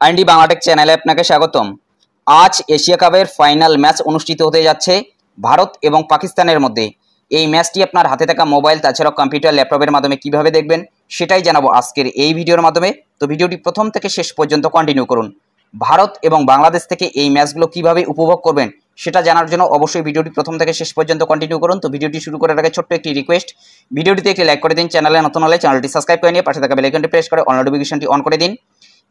IND Bangla Tech চ্যানেলে আপনাকে স্বাগতম। আজ এশিয়া কাপের ফাইনাল ম্যাচ অনুষ্ঠিত হতে যাচ্ছে ভারত এবং পাকিস্তানের মধ্যে। এই ম্যাচটি আপনার হাতে থাকা মোবাইল তাছাড়াও কম্পিউটার ল্যাপটপের মাধ্যমে কিভাবে দেখবেন সেটাই জানাবো আজকের এই ভিডিওর মাধ্যমে। তো ভিডিওটি প্রথম থেকে শেষ পর্যন্ত কন্টিনিউ করুন। ভারত এবং বাংলাদেশ থেকে এই ম্যাচগুলো কিভাবে উপভোগ করবেন সেটা জানার জন্য অবশ্যই ভিডিওটি প্রথম থেকে শেষ পর্যন্ত কন্টিনিউ করুন। তো ভিডিওটি শুরু করার আগে ছোট্ট একটি রিকোয়েস্ট, ভিডিওটিতে একটি লাইক করে দিন, চ্যানেলে নতুন হলে চ্যানেলটি সাবস্ক্রাইব করে নিয়ে পাশে থাকা বেল আইকনটি প্রেস করে অল নোটিফিকেশনটি অন করে দিন।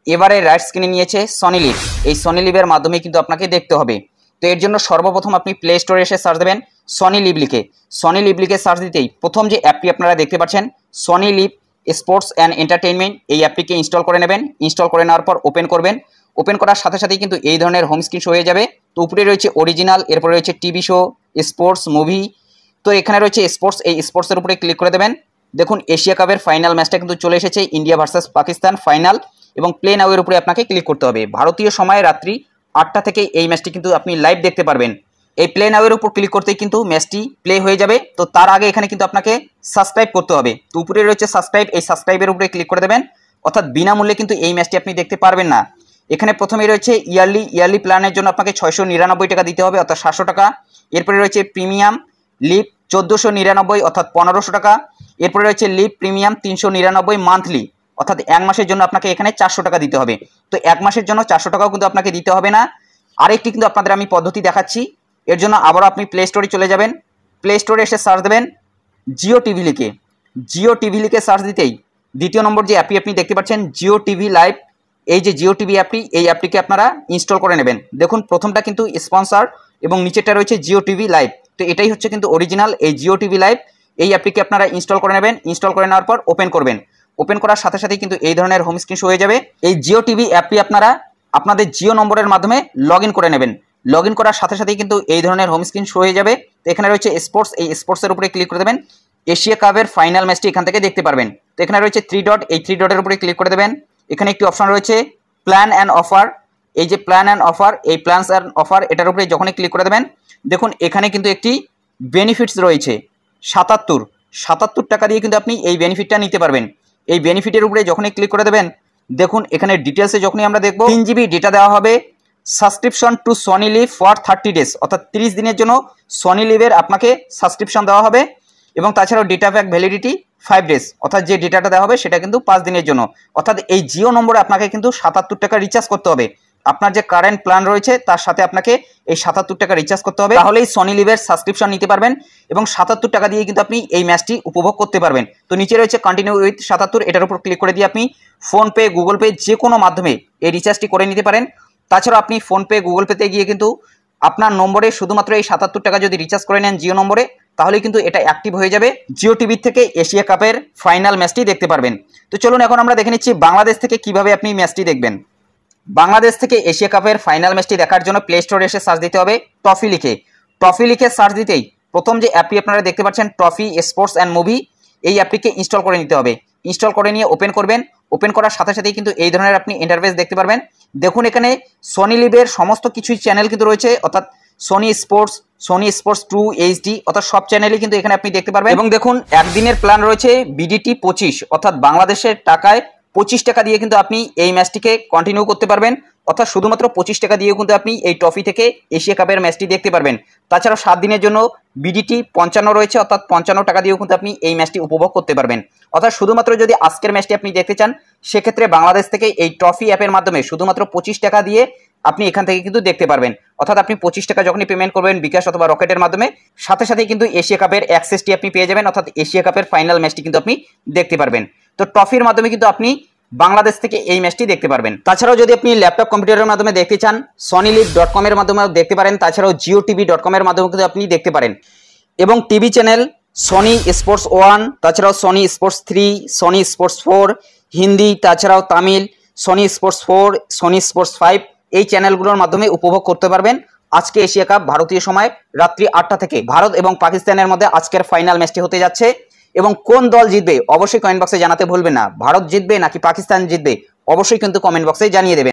এবারে রাইটস কিনে নিয়েছে সনি লিভ। এই সনি লিভের মাধ্যমে কিন্তু আপনাকে দেখতে হবে। তো এর জন্য সর্বপ্রথম আপনি প্লে স্টোরে এসে সার্চ দেবেন সনি লিভ লিখে। সনি লিভ লিখে সার্চ দিতেই প্রথম যে অ্যাপটি আপনারা দেখতে পাচ্ছেন Sony leave sports and entertainment, এই অ্যাপটিকে ইনস্টল করে নেবেন। ইনস্টল করে নেওয়ার পর ওপেন করবেন। ওপেন করার সাথে সাথেই কিন্তু এই ধরনের হোম স্ক্রিন শো হয়ে যাবে। তো উপরে রয়েছে অরিজিনাল, এরপরে রয়েছে টিভি শো, স্পোর্টস, মুভি। তো এখানে রয়েছে স্পোর্টস, এই স্পোর্টসের উপরে ক্লিক করে দেবেন। দেখুন এশিয়া কাপের ফাইনাল ম্যাচটা কিন্তু চলে এসেছে, ইন্ডিয়া ভার্সেস পাকিস্তান ফাইনাল, এবং প্লে নাও এর উপরে আপনাকে ক্লিক করতে হবে। ভারতীয় সময় রাত্রি 8টা থেকে এই ম্যাচটি কিন্তু আপনি লাইভ দেখতে পারবেন। এই প্লে নাও এর উপর ক্লিক করতেই কিন্তু ম্যাচটি প্লে হয়ে যাবে। তো তার আগে এখানে কিন্তু আপনাকে সাবস্ক্রাইব করতে হবে। তো উপরে রয়েছে সাবস্ক্রাইব, এই সাবস্ক্রাইবের উপরে ক্লিক করে দেবেন। অর্থাৎ বিনামূল্যে কিন্তু এই ম্যাচটি আপনি দেখতে পারবেন না। এখানে প্রথমেই রয়েছে ইয়ারলি প্ল্যানের জন্য আপনাকে 699 টাকা দিতে হবে, অর্থাৎ 700 টাকা। এরপরে রয়েছে প্রিমিয়াম লিভ 1499, অর্থাৎ 1500 টাকা। এরপরে রয়েছে লিভ প্রিমিয়াম 399 মান্থলি, অর্থাৎ এক মাসের জন্য আপনাকে এখানে 400 টাকা দিতে হবে। তো এক মাসের জন্য 400 টাকাও কিন্তু আপনাকে দিতে হবে না। আরেকটি কিন্তু আপনাদের আমি পদ্ধতি দেখাচ্ছি। এর জন্য আবারও আপনি প্লে স্টোরে চলে যাবেন। প্লে স্টোরে এসে সার্চ দেবেন জিও টিভি লিখে। জিও টিভি লিখে সার্চ দিতেই দ্বিতীয় নম্বর যে অ্যাপটি আপনি দেখতে পাচ্ছেন জিও টিভি লাইভ, এই যে জিও টিভি অ্যাপটি, এই অ্যাপটিকে আপনারা ইনস্টল করে নেবেন। দেখুন প্রথমটা কিন্তু স্পন্সর এবং নিচেরটা রয়েছে জিও টিভি লাইভ। তো এটাই হচ্ছে কিন্তু অরিজিনাল এই জিও টিভি লাইভ। এই অ্যাপটিকে আপনারা ইনস্টল করে নেবেন। ইনস্টল করে নেওয়ার পর ওপেন করবেন। ওপেন করার সাথে সাথেই কিন্তু এই ধরনের হোম স্ক্রিন শো হয়ে যাবে। এই জিও টিভি অ্যাপটি আপনারা আপনাদের জিও নম্বরের মাধ্যমে লগ ইন করে নেবেন। লগ ইন করার সাথে সাথেই কিন্তু এই ধরনের হোম স্ক্রিন শো হয়ে যাবে। তো এখানে রয়েছে স্পোর্টস, এই স্পোর্টসের উপরে ক্লিক করে দেবেন। এশিয়া কাপের ফাইনাল ম্যাচটি এখান থেকে দেখতে পারবেন। তো এখানে রয়েছে 3 ডট, এই 3 ডটের উপরে ক্লিক করে দেবেন। এখানে একটি অপশন রয়েছে প্ল্যান অ্যান্ড অফার, এই যে প্ল্যান অ্যান্ড অফার, এই প্ল্যানস অ্যান্ড অফার এটার উপরে যখনই ক্লিক করে দেবেন দেখুন এখানে কিন্তু একটি বেনিফিটস রয়েছে 77 টাকা দিয়ে কিন্তু আপনি এই বেনিফিটটা নিতে পারবেন। এই বেনিফিটের উপরে যখনই ক্লিক করে দেবেন দেখুন এখানে ডিটেলসে যখনই আমরা দেখব 3 জিবি ডেটা দেওয়া হবে, subscription to Sony LIV for 30 days, অর্থাৎ 30 দিনের জন্য সনি লিভের আপনাকে সাবস্ক্রিপশন দেওয়া হবে। এবং তাছাড়াও ডেটা প্যাক ভ্যালিডিটি 5 ডেজ, অর্থাৎ যে ডেটাটা দেওয়া হবে সেটা কিন্তু 5 দিনের জন্য। অর্থাৎ এই জিও নম্বরে আপনাকে কিন্তু 77 টাকা রিচার্জ করতে হবে। আপনার যে কারেন্ট প্ল্যান রয়েছে তার সাথে আপনাকে এই 77 টাকা রিচার্জ করতে হবে, তাহলেই সনি লিভের সাবস্ক্রিপশন নিতে পারবেন এবং 77 টাকা দিয়ে কিন্তু আপনি এই ম্যাচটি উপভোগ করতে পারবেন। তো নিচে রয়েছে কন্টিনিউ উইথ 77, এটার উপর ক্লিক করে দিয়ে আপনি ফোনপে, গুগল পে যে কোনো মাধ্যমে এই রিচার্জটি করে নিতে পারেন। তাছাড়া আপনি ফোনপে, গুগল পেতে গিয়ে কিন্তু আপনার নম্বরে শুধুমাত্র এই 77 টাকা যদি রিচার্জ করে নেন জিও নম্বরে, তাহলে কিন্তু এটা অ্যাক্টিভ হয়ে যাবে। জিও টিভি থেকে এশিয়া কাপের ফাইনাল ম্যাচটি দেখতে পারবেন। তো চলুন এখন আমরা দেখে নিচ্ছি বাংলাদেশ থেকে কিভাবে আপনি ম্যাচটি দেখবেন। বাংলাদেশ থেকে এশিয়া কাপের ফাইনাল ম্যাচটি দেখার জন্য প্লে স্টোরে এসে সার্চ দিতে হবে ট্রফি লিখে। ট্রফি লিখে সার্চ দিতেই প্রথম যে অ্যাপটি আপনারা দেখতে পাচ্ছেন ট্রফি স্পোর্টস অ্যান্ড মুভি, এই অ্যাপটিকে ইনস্টল করে নিতে হবে। ইনস্টল করে নিয়ে ওপেন করবেন। ওপেন করার সাথে সাথেই কিন্তু এই ধরনের আপনি ইন্টারফেস দেখতে পারবেন। দেখুন এখানে সনি লিভের সমস্ত কিছুই চ্যানেল কিন্তু রয়েছে, অর্থাৎ সনি স্পোর্টস 2 HD, অর্থাৎ সব চ্যানেলই কিন্তু এখানে আপনি দেখতে পারবেন। এবং দেখুন একদিনের প্ল্যান রয়েছে বিডিটি 25, অর্থাৎ বাংলাদেশের টাকায় 25 টাকা দিয়ে কিন্তু আপনি এই ম্যাচটিকে কন্টিনিউ করতে পারবেন। অর্থাৎ শুধুমাত্র 25 টাকা দিয়েও কিন্তু আপনি এই ট্রফি থেকে এশিয়া কাপের ম্যাচটি দেখতে পারবেন। তাছাড়াও 7 দিনের জন্য বিডিটি 55 রয়েছে, অর্থাৎ 55 টাকা দিয়েও কিন্তু আপনি এই ম্যাচটি উপভোগ করতে পারবেন। অর্থাৎ শুধুমাত্র যদি আজকের ম্যাচটি আপনি দেখতে চান সেক্ষেত্রে বাংলাদেশ থেকে এই ট্রফি অ্যাপের মাধ্যমে শুধুমাত্র 25 টাকা দিয়ে আপনি এখান থেকে কিন্তু দেখতে পারবেন। অর্থাৎ আপনি 25 টাকা যখনই পেমেন্ট করবেন বিকাশ অথবা রকেটের মাধ্যমে, সাথে সাথেই কিন্তু এশিয়া কাপের অ্যাক্সেসটি আপনি পেয়ে যাবেন, অর্থাৎ এশিয়া কাপের ফাইনাল ম্যাচটি কিন্তু আপনি দেখতে পারবেন। তো ট্রফির মাধ্যমে কিন্তু আপনি বাংলাদেশ থেকে এই ম্যাচটি দেখতে পারবেন। তাছাড়াও যদি আপনি ল্যাপটপ কম্পিউটারের মাধ্যমে দেখতে চান sonilive.com এর মাধ্যমে দেখতে পারেন। তাছাড়াও jiotv.com এর মাধ্যমে কিন্তু আপনি দেখতে পারেন। এবং টিভি চ্যানেল সনি স্পোর্টস 1, তাছাড়াও Sony Sports 3, Sony Sports 4 Hindi, তাছাড়াও Tamil, Sony Sports 4, Sony Sports 5, এই চ্যানেলগুলোর মাধ্যমে উপভোগ করতে পারবেন। আজকে এশিয়া কাপ ভারতীয় সময় রাত্রি 8টা থেকে ভারত এবং পাকিস্তানের মধ্যে আজকের ফাইনাল ম্যাচটি হতে যাচ্ছে। এবং কোন দল জিতবে অবশ্যই কমেন্ট বক্সে জানাতে ভুলবেন না। ভারত জিতবে নাকি পাকিস্তান জিতবে অবশ্যই কিন্তু কমেন্ট বক্সে জানিয়ে দেবেন।